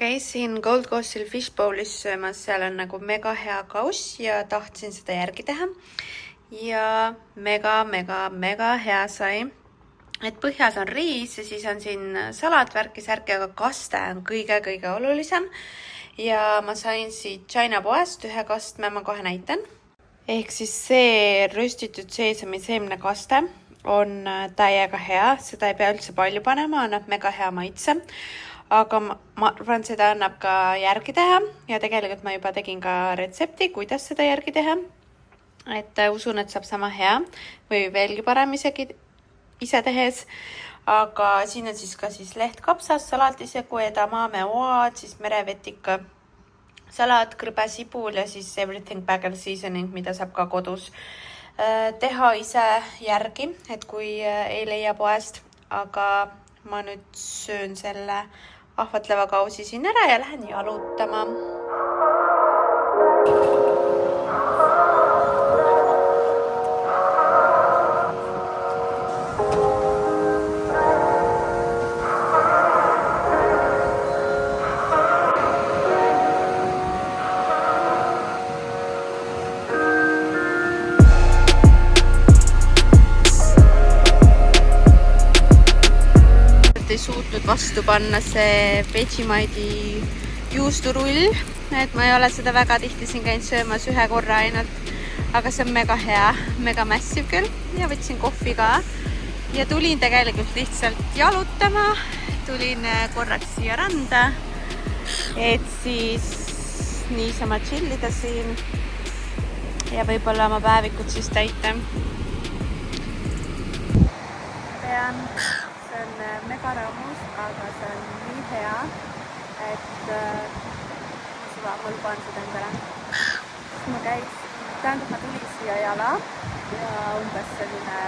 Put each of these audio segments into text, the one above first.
Käisin Gold Coastil Fishbowlis söömas, seal on nagu mega hea kauss ja tahtsin seda järgi teha. Ja mega hea sai. Et põhjas on riis ja siis on siin salat, värki-särki, aga kaste on kõige olulisem. Ja ma sain siit China poest ühe kastme, ma kohe näitan. Ehk siis see röstitud seesamiseemne kaste on täiega hea, seda ei pea üldse palju panema, annab mega hea maitse. Aga ma arvan, seda annab ka järgi teha ja tegelikult ma juba tegin ka retsepti, kuidas seda järgi teha. Et usun, et saab sama hea või veelgi parem isegi ise tehes. Aga siin on siis ka leht kapsas, salatisegu, edamame, oad, siis merevetika, salat, krõbe, sibul ja siis everything bagel seasoning, mida saab ka kodus teha ise järgi, et kui ei leia poest. Aga ma nüüd söön selle ahvatleva kausi siin ära ja lähen jalutama. Ei suutnud vastu panna see Vegemite'i juusturull, et ma ei ole seda väga tihti siin käinud söömas, ühe korra ainult, aga see on mega hea, mega massive küll ja võtsin kohvi ka ja tulin tegelikult lihtsalt jalutama, tulin korraks siia randa, et siis niisama chillida siin ja võib-olla oma päevikut siis täita. Pean see on mega rõõmus, aga see on nii hea, et ma luban seda endale. Ma tulin siia jala ja umbes selline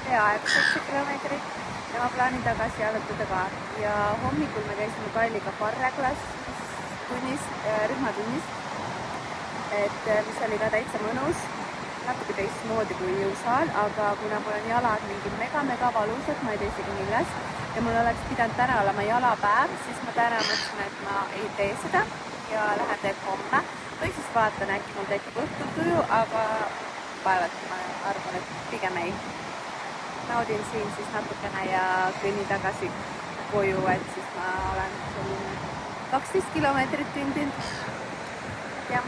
peaaegu 7 kilomeetrit ja ma plaanin tagasi jalutada ka. Ja hommikul me käisime Kailiga Parreklas tunnis, rühmatunnis, et mis oli ka täitsa mõnus. Natuke teistmoodi kui jõusaal, aga kuna mul on jalad mingi mega valusad, ma ei tea isegi millest ja mul oleks pidanud täna olema jalapäev, siis ma täna mõtlesin, et ma ei tee seda ja lähen teeb homme või siis vaatan, äkki mul tekib õhtul tuju, aga päevad ma arvan, et pigem ei. Naudin siin siis natukene ja kõnnin tagasi koju, et siis ma olen 12 kilomeetrit kõndinud. Ja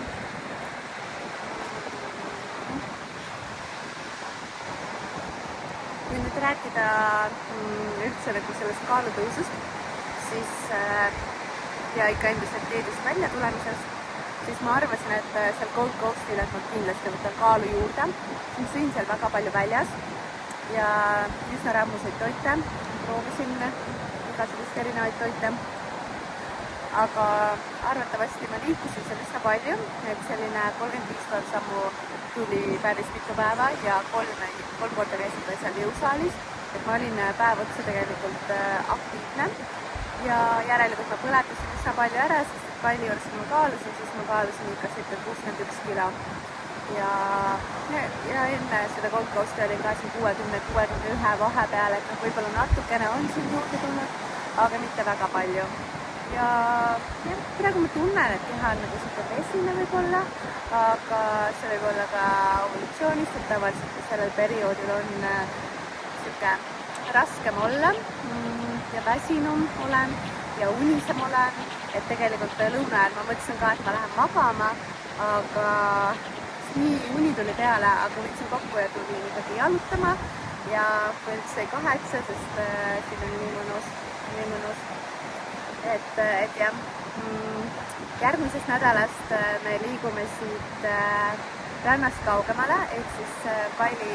kui nüüd rääkida üldse nagu sellest kaalutõusust, siis ja ikka endiselt diedist välja tulemisest, siis ma arvasin, et seal Gold Coastil, et ma kindlasti võtan kaalu juurde. Ma sõin seal väga palju väljas ja üsna rammuseid toite, proovisin igasugust erinevaid toite. Aga arvatavasti ma liikusin seal üsna palju, et selline 35 000 sammu tuli päris mitu päeva ja kolm korda käisin seal jõusaalis, et ma olin päev otsa tegelikult aktiivne ja järelikult ma põletasin üsna palju ära, sest et Kaili juures ma kaalusin, siis ma kaalusin ikka 61 kilo ja enne seda Gold Coasti olin ka 60-61 vahepeal, et võib-olla natukene on siin juurde tulnud, aga mitte väga palju. Ja praegu ma tunnen, et keha on nagu siuke vesine võib-olla, aga see võib olla ka evolutsioonist, et tavaliselt kui sellel perioodil on siuke raskem olla ja väsinum olen ja unisem olen, et tegelikult lõuna ajal ma mõtlesin ka, et ma lähen magama, aga nii uni tuli peale, aga võtsin kokku ja tulin ikkagi jalutama ja põhjus sai 8, sest siin on nii mõnus. Et jah, järgmisest nädalast me liigume siit rannast kaugemale, et siis Kaili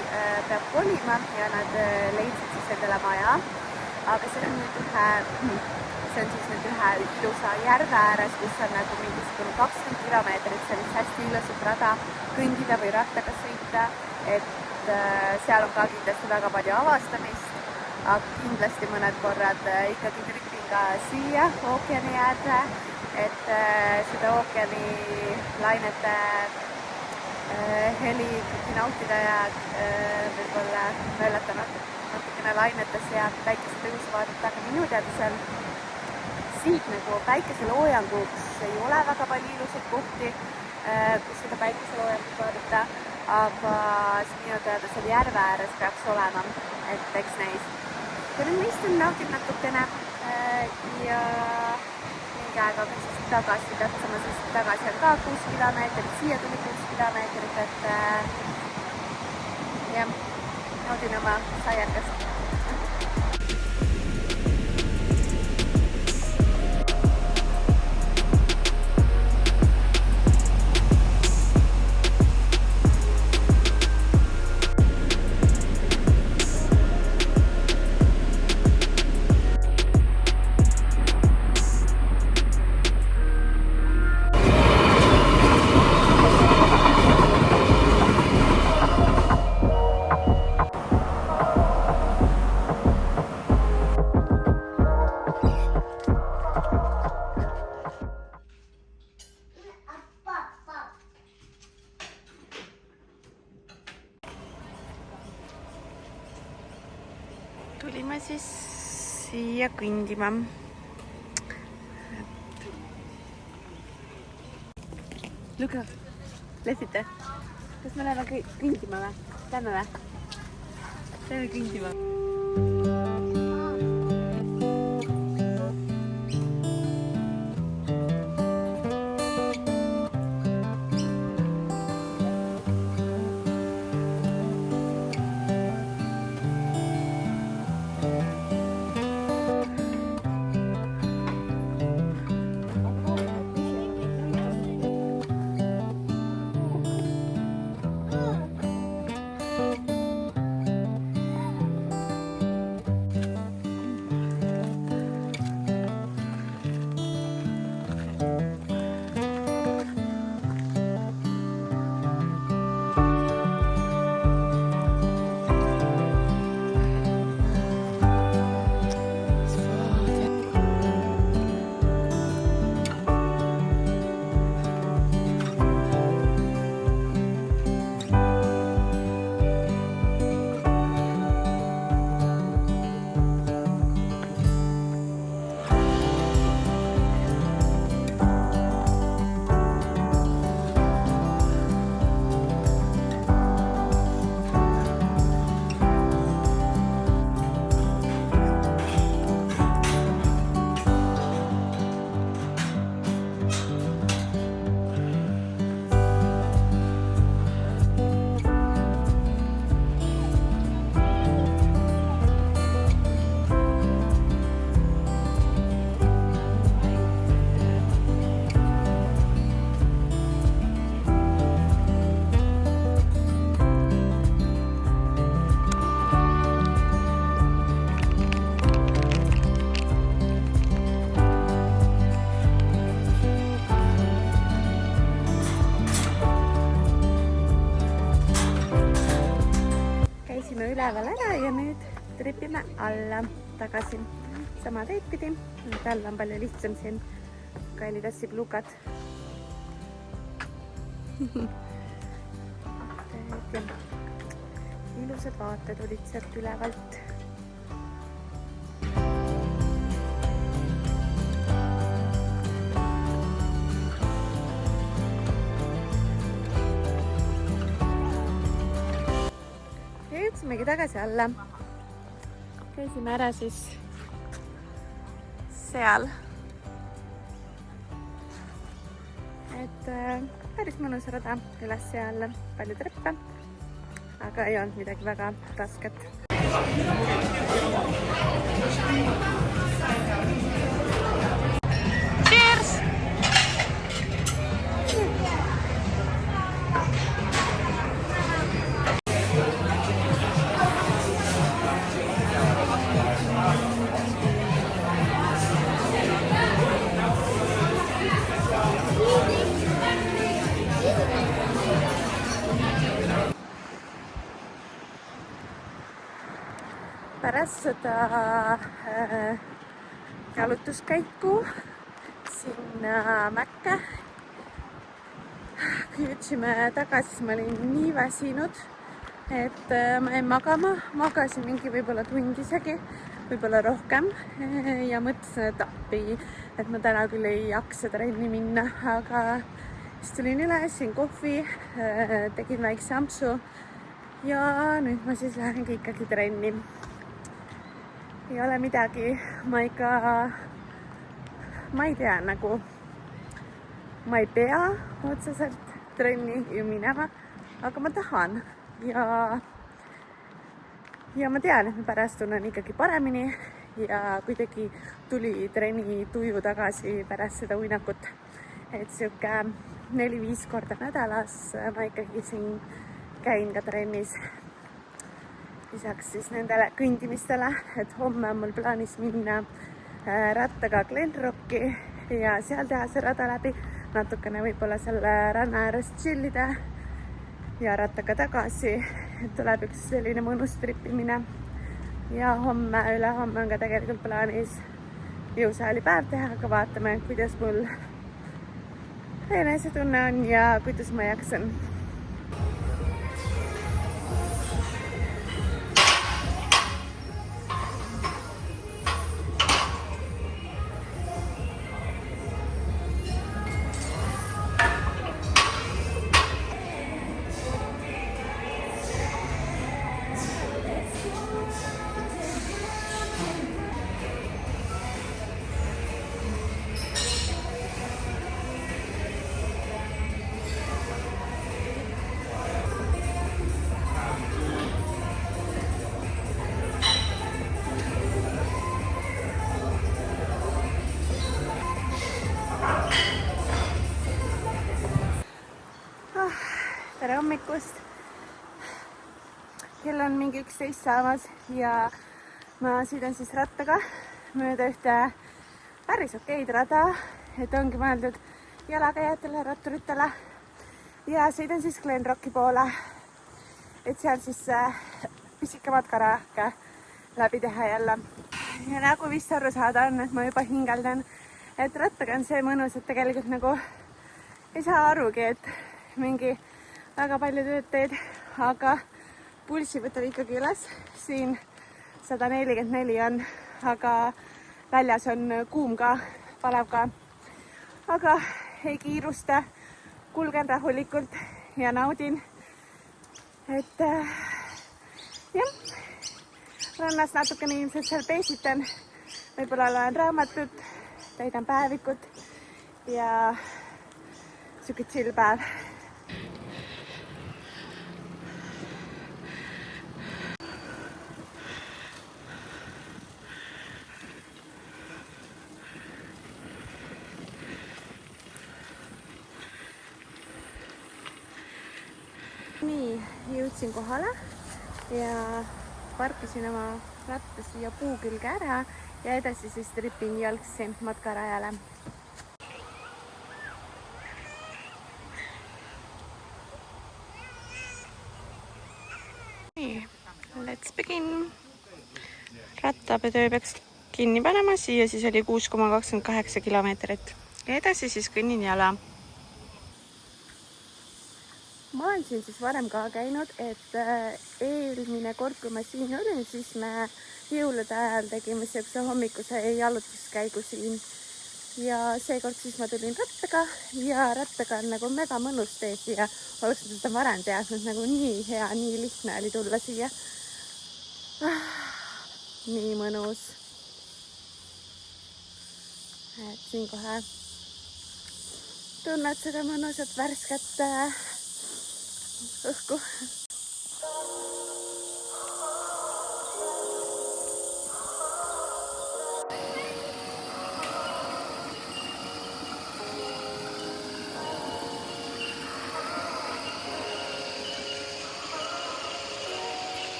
peab kolima ja nad leidsid siis endale maja. Aga see on nüüd ühe ilusa järve ääres, kus on nagu mingisugune 20 kilomeetrit sellist hästi ilusat rada kõndida või rattaga sõita, et seal on ka kindlasti väga palju avastamist, aga kindlasti mõned korrad ikkagi tripin ka siia ookeani äärde, et seda ookeani lainete heli ikkagi nautida ja võib-olla möllata natukene lainetes ja päikese tõusu vaadata, aga minu teada seal siit nagu päikeseloojanguks ei ole väga palju ilusaid kohti, kus seda päikeseloojangut vaadata, aga minu teada seal järve ääres peaks olema, et eks näis. Kui nüüd meist on naudib natukene ja mingi aeg hakkan siis tagasi tähtsama, siis tagasi on ka 6 kilomeetrit, siia tuli 6 kilomeetrit, et jah, naudin oma saiakast. Tulime siis siia kõndima. Luka, lehvite? Kas me läheme kõndima või? Lähme või? Lähme kõndima. Üleval ära ja nüüd tripime alla tagasi sama teed pidi. All on palju lihtsam siin kallid assib lukad. Ilusad vaated olid sealt ülevalt. Jõudsimegi tagasi alla. Käisime ära siis seal. Et päris mõnus rada üles ja alla, palju treppe, aga ei olnud midagi väga rasket. Cheers! Pärast seda jalutuskäiku sinna mäkke kui jõudsime tagasi, siis ma olin nii väsinud, et ma jäin magama, magasin mingi võib-olla tund isegi, võib-olla rohkem ja mõtlesin, et appi, et ma täna küll ei jaksa trenni minna, aga siis tulin üles, siin kohvi, tegin väikse ampsu ja nüüd ma siis lähengi ikkagi trenni. Ei ole midagi, ma ei tea, nagu ma ei pea otseselt trenni ju minema, aga ma tahan ja ma tean, et ma pärast tunnen ikkagi paremini ja kuidagi tuli trenni tuju tagasi pärast seda uinakut, et siuke 4-5 korda nädalas ma ikkagi siin käin ka trennis. Lisaks siis nendele kõndimistele, et homme on mul plaanis minna rattaga Glenrocki ja seal teha see rada läbi, natukene võib-olla selle ranna ääres chillida ja rattaga tagasi, et tuleb üks selline mõnus tripimine. Ja homme, ülehomme on ka tegelikult plaanis jõusaali päev teha, aga vaatame, kuidas mul enesetunne on ja kuidas ma jaksan. Tere hommikust! Kell on mingi 11 saamas ja ma sõidan siis rattaga mööda ühte päris okeid rada, et ongi mõeldud jalakäijatele, ratturitele ja sõidan siis Glenrocki poole, et seal siis pisike matkaraake läbi teha jälle. Ja nagu vist aru saada on, et ma juba hingeldan, et rattaga on see mõnus, et tegelikult nagu ei saa arugi, et mingi väga palju tööd teed, aga pulssi võtab ikkagi üles. Siin 144 on, aga väljas on kuum ka, palav ka. Aga ei kiirusta, kulgen rahulikult ja naudin. Et jah, rannas natukene ilmselt seal peesitan. Võib-olla loen raamatut, täidan päevikut ja siuke chill päev. Nii, jõudsin kohale ja parkisin oma ratta siia puu külge ära ja edasi siis tripin jalgsi matkarajale. Nii, let's begin. Rattapetöö peaks kinni panema, siia siis oli 6,28 kilomeetrit ja edasi siis kõnnin jala. Ma olen siin siis varem ka käinud, et eelmine kord, kui ma siin olin, siis me jõulude ajal tegime sellise hommikuse jalutuskäigu siin. Ja seekord siis ma tulin rattaga ja rattaga on nagu mega mõnus tee siia. Oleks seda varem teadnud, nagu nii hea, nii lihtne oli tulla siia. Nii mõnus. Et siin kohe tunned seda mõnusat värsket õhku.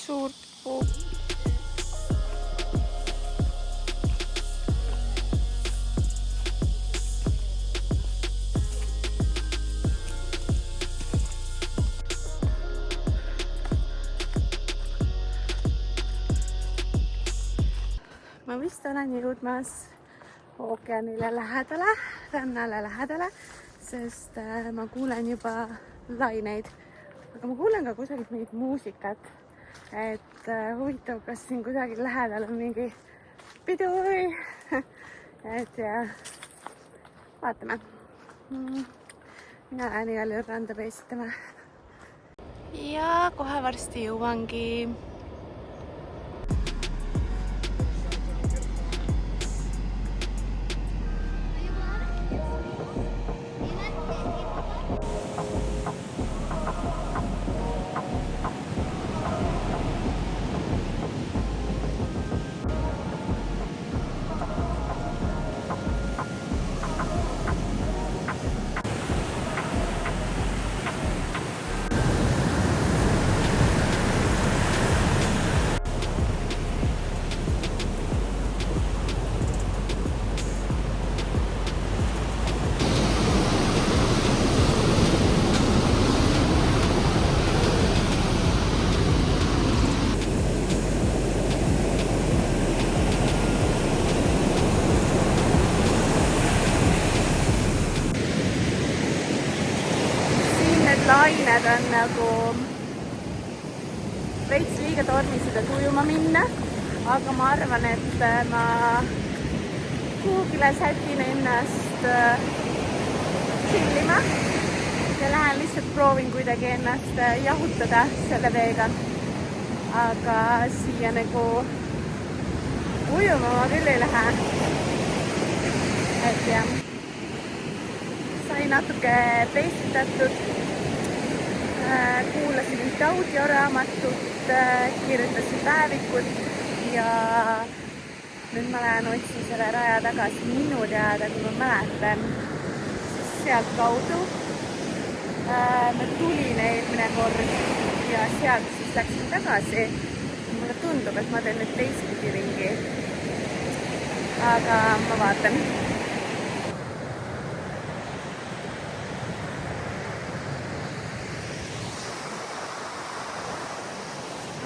Suurt puupi. Ma vist olen jõudmas ookeanile lähedale, rannale lähedale, sest ma kuulen juba laineid, aga ma kuulen ka kusagilt mingit muusikat. Et huvitav, kas siin kusagil lähedal on mingi pidu või et ja vaatame. Mina lähen igal juhul randa peestama. Ja kohe varsti jõuangi. Lained on nagu veits liiga tormised, et ujuma minna, aga ma arvan, et ma kuhugile sätin ennast chillima ja lähen lihtsalt proovin kuidagi ennast jahutada selle veega. Aga siia nagu ujuma ma küll ei lähe. Et jah, sai natuke peestitatud. Kuulasin üht audioraamatut, kirjutasin päevikut ja nüüd ma lähen otsin selle raja tagasi. Minu teada, kui ma mäletan, siis sealt kaudu ma tulin eelmine kord ja sealt siis läksin tagasi. Mulle tundub, et ma teen nüüd teistpidi ringi. Aga ma vaatan.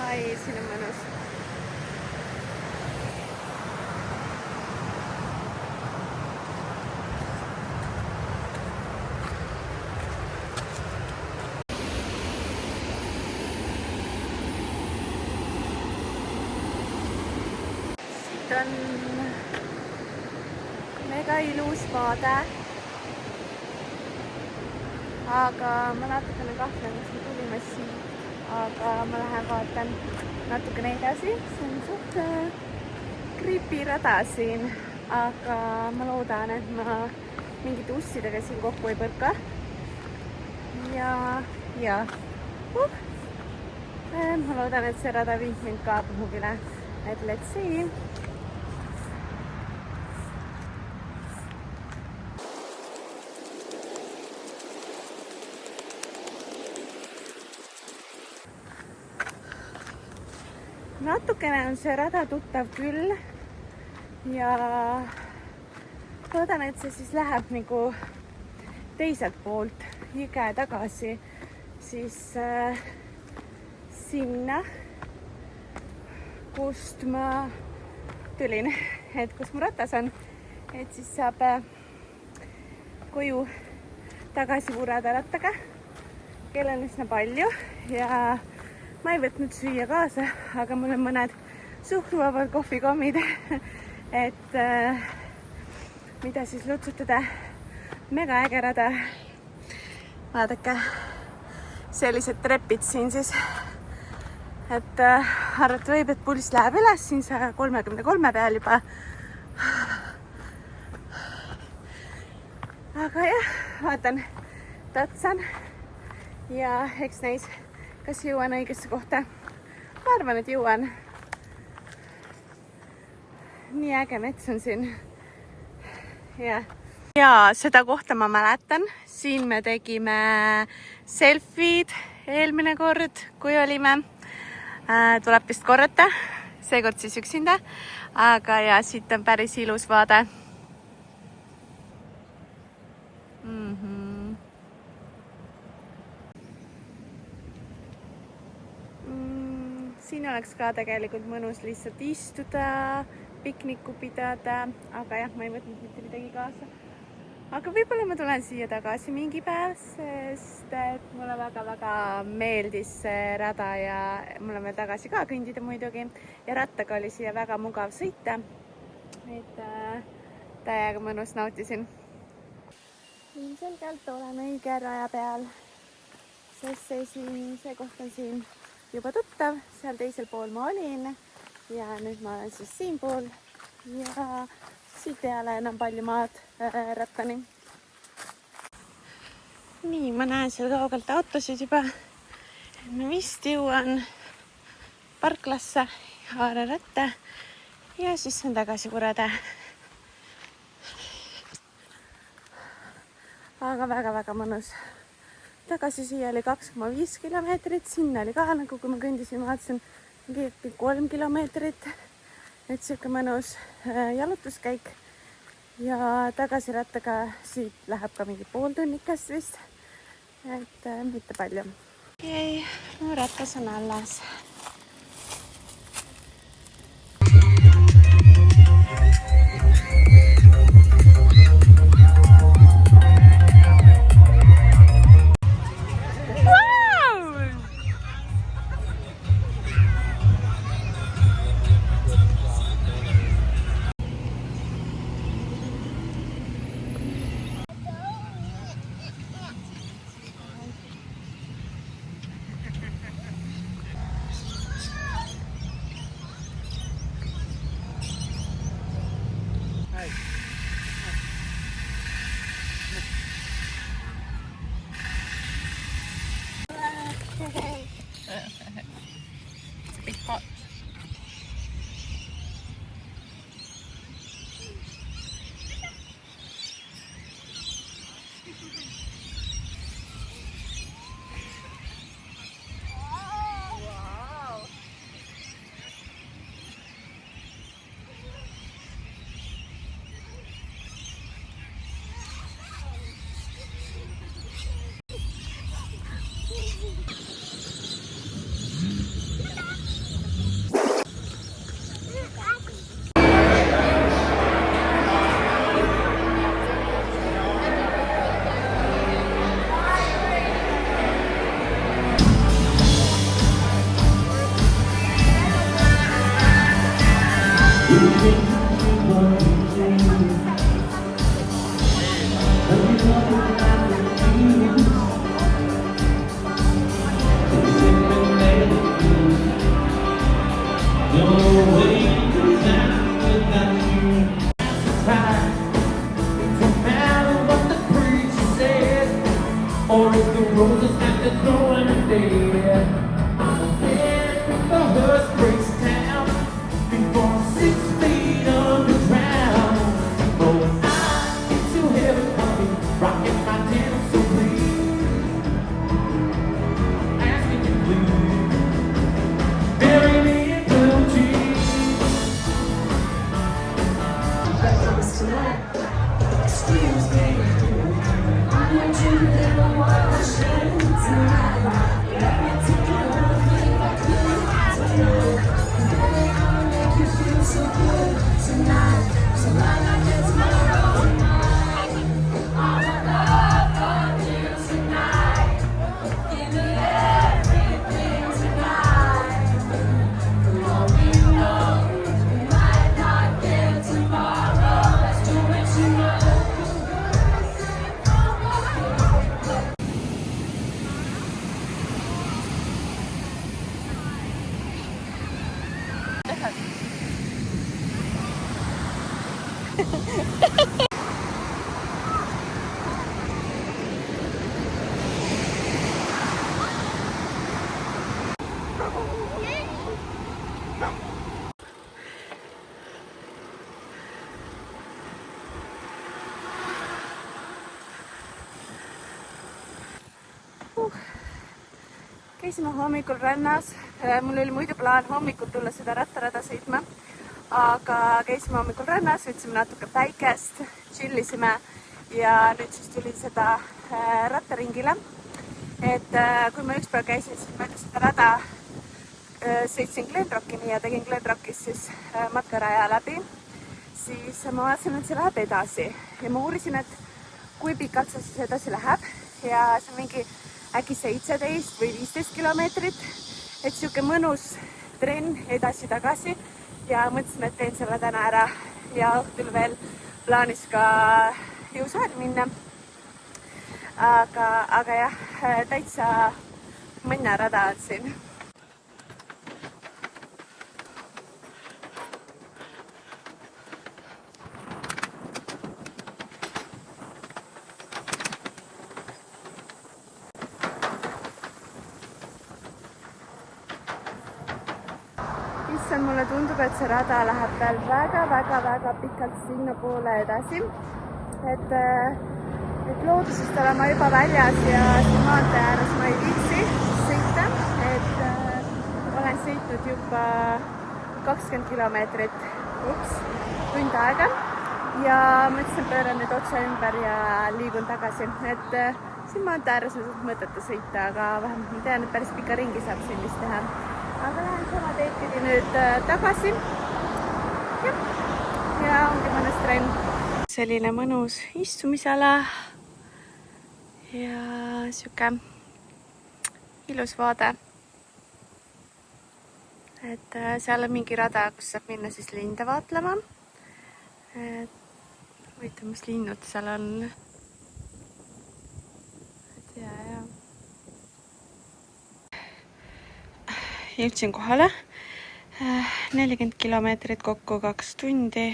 Ai, siin on mõnus. Siit on mega ilus vaade. Aga ma natukene kahtlen, kas me tulime siit. Aga ma lähen vaatan natukene edasi. See on suht gripirada siin. Aga ma loodan, et ma mingite ussidega siin kokku ei põrka. Ja ma loodan, et see rada viib mind ka kuhugile. Et let's see. Natukene on see rada tuttav küll ja loodan, et see siis läheb nagu teiselt poolt jõge tagasi siis sinna, kust ma tulin, et kus mu ratas on, et siis saab koju tagasi vurada rattaga. Kell on üsna palju ja ma ei võtnud süüa kaasa, aga mul on mõned suhkruvabad kohvikommid, et mida siis lutsutada. Mega äge rada. Vaadake, sellised trepid siin siis, et arvata võib, et pulss läheb üles siin 133 peal juba. Aga jah, vaatan, tatsan ja eks näis, kas jõuan õigesse kohta. Ma arvan, et jõuan. Nii äge mets on siin. Ja seda kohta ma mäletan. Siin me tegime selfie'd eelmine kord, kui olime. Tuleb vist korrata, seekord siis üksinda. Aga ja siit on päris ilus vaade. Siin oleks ka tegelikult mõnus lihtsalt istuda, pikniku pidada, aga jah, ma ei võtnud mitte midagi kaasa. Aga võib-olla ma tulen siia tagasi mingi päev, sest et mulle väga-väga meeldis see rada ja mul on veel tagasi ka kõndida muidugi. Ja rattaga oli siia väga mugav sõita, et täiega mõnus nautisin. Ilmselgelt olen õige raja peal, sest see koht on siin juba tuttav, seal teisel pool ma olin ja nüüd ma olen siis siin pool ja siit ei ole enam palju maad rattani. Nii, ma näen seal kaugelt autosid juba. Ma vist jõuan parklasse, haaran ratta ja siis on tagasi vurada. Aga väga-väga mõnus. Tagasi siia oli 2,5 kilomeetrit, sinna oli ka nagu kui ma kõndisin, vaatasin 3 kilomeetrit. Nüüd siuke mõnus jalutuskäik ja tagasi rattaga siit läheb ka mingi pool tunnikest vist, et mitte palju. Okei, mu ratas on alles. It's a big pot. Or if the roses have to throw in a day, and the hearse breaks down before 6 feet underground. But when I get to heaven, I'll be rocking my tail so please, ask me to please bury me in blue cheese. That comes tonight. Excuse me. I want you to live what I should tonight. Let me take it over, baby. Käisime hommikul rannas, mul oli muidu plaan hommikul tulla seda rattarada sõitma, aga käisime hommikul rannas, võtsime natuke päikest, chillisime ja nüüd siis tuli seda rattaringile. Et kui ma ükspäev käisin siis mööda seda rada, sõitsin Glenrockini ja tegin Glenrockis siis matkaraja läbi, siis ma vaatasin, et see läheb edasi ja ma uurisin, et kui pikalt see siis edasi läheb ja see on mingi äkki 17 või 15 kilomeetrit, et siuke mõnus trenn edasi-tagasi ja mõtlesin, et teen selle täna ära ja õhtul veel plaanis ka jõusaali minna. Aga jah, täitsa mõnnarada on siin. Issand, mulle tundub, et see rada läheb veel väga pikalt sinna poole edasi. Et loodusest olen ma juba väljas ja siin maantee ääres ma ei viitsi sõita. Et olen sõitnud juba 20 kilomeetrit tund aega ja mõtlesin, pööran nüüd otse ümber ja liigun tagasi. Et siin maantee ääres on mõtete sõita, aga vähemalt ma tean, et päris pika ringi saab siin vist teha. Aga lähen sama teed pidi nüüd tagasi ja ongi mõnus trenn. Selline mõnus istumisala ja siuke ilus vaade. Et seal on mingi rada, kus saab minna siis linde vaatlema. Huvitav, mis linnud seal on. Jõudsin kohale, 40 kilomeetrit kokku 2 tundi.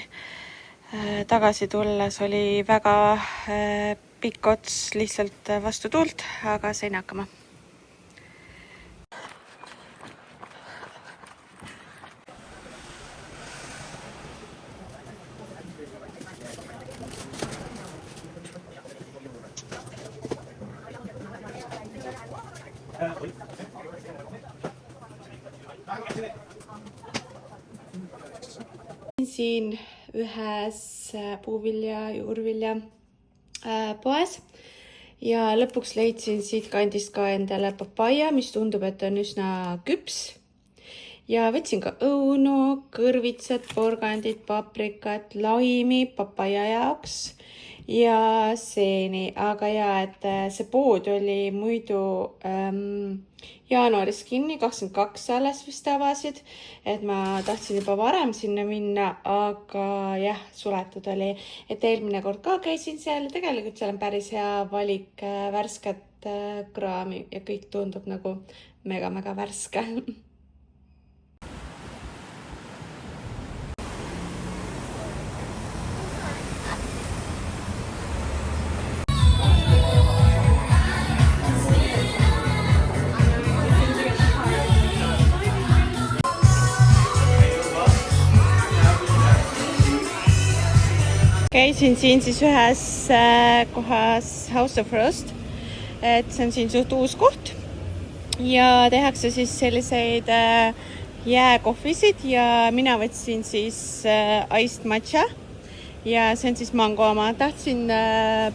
Tagasi tulles oli väga pikk ots lihtsalt vastu tuult, aga sain hakkama. Siin ühes puuvilja, juurvilja poes ja lõpuks leidsin siit kandist ka endale papaia, mis tundub, et on üsna küps. Ja võtsin ka õunu, kõrvitsad, porgandit, paprikat, laimi papaia jaoks ja seeni. Aga ja, et see pood oli muidu jaanuaris kinni, 22 alles vist avasid, et ma tahtsin juba varem sinna minna, aga jah, suletud oli, et eelmine kord ka käisin seal ja tegelikult seal on päris hea valik värsket kraami ja kõik tundub nagu mega värske. Käisin siin siis ühes kohas House of Frost, et see on siin suht uus koht ja tehakse siis selliseid jääkohvisid ja mina võtsin siis iced matcha ja see on siis mango oma. Tahtsin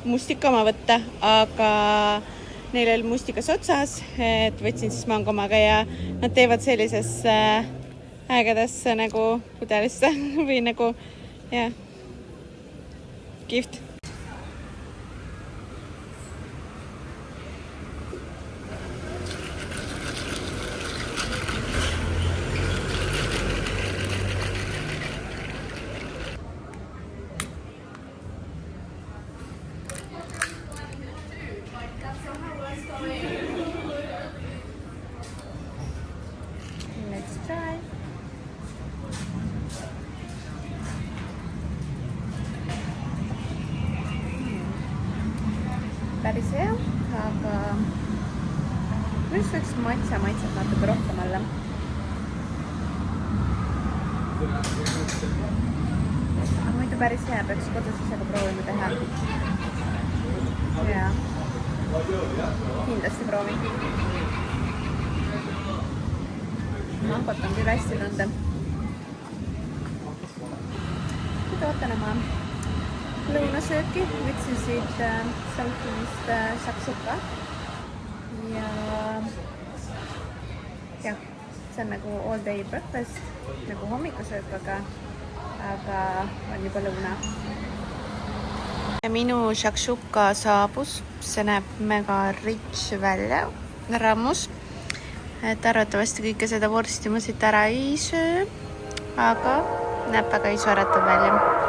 mustika oma võtta, aga neil oli mustikas otsas, et võtsin siis mango omaga ja nad teevad sellises ägedasse nagu pudelisse või nagu jah, kihvt. Let's try. Päris hea, aga just võiks matša maitset natuke rohkem olla. Aga muidu päris hea, peaks kodus ise ka proovima teha. Jaa, kindlasti proovin. Mangot on küll hästi tunda. Nüüd ootan oma lõunasööki, võtsin siit Salkinist shakshuka ja jah, see on nagu all day breakfast, nagu hommikusöök, aga on juba lõuna. Minu shakshuka saabus, see näeb mega rich välja, rammus. Et arvatavasti kõike seda vorsti ma siit ära ei söö, aga näeb väga isu äratav välja.